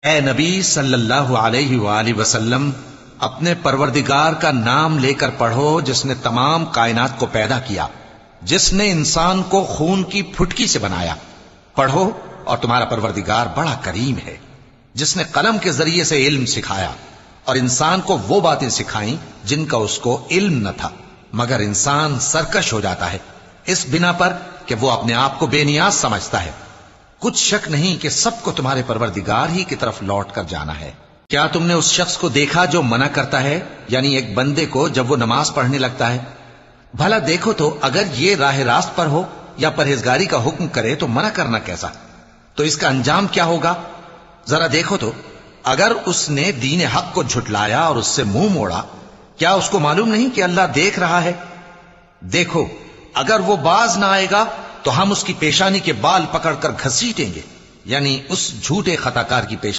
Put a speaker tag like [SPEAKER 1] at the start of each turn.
[SPEAKER 1] اے نبی صلی اللہ علیہ وآلہ وسلم، اپنے پروردگار کا نام لے کر پڑھو جس نے تمام کائنات کو پیدا کیا، جس نے انسان کو خون کی پھٹکی سے بنایا۔ پڑھو، اور تمہارا پروردگار بڑا کریم ہے، جس نے قلم کے ذریعے سے علم سکھایا اور انسان کو وہ باتیں سکھائیں جن کا اس کو علم نہ تھا، مگر انسان سرکش ہو جاتا ہے اس بنا پر کہ وہ اپنے آپ کو بے نیاز سمجھتا ہے۔ کچھ شک نہیں کہ سب کو تمہارے پروردگار ہی کی طرف لوٹ کر جانا ہے۔ کیا تم نے اس شخص کو دیکھا جو منع کرتا ہے، یعنی ایک بندے کو جب وہ نماز پڑھنے لگتا ہے؟ بھلا دیکھو تو اگر یہ راہ راست پر ہو یا پرہیزگاری کا حکم کرے تو منع کرنا کیسا؟ تو اس کا انجام کیا ہوگا؟ ذرا دیکھو تو اگر اس نے دین حق کو جھٹلایا اور اس سے منہ موڑا، کیا اس کو معلوم نہیں کہ اللہ دیکھ رہا ہے؟ دیکھو، اگر وہ باز نہ آئے گا تو ہم اس کی پیشانی کے بال پکڑ کر گھسیٹیں گے، یعنی اس جھوٹے خطا کار کی پیشانی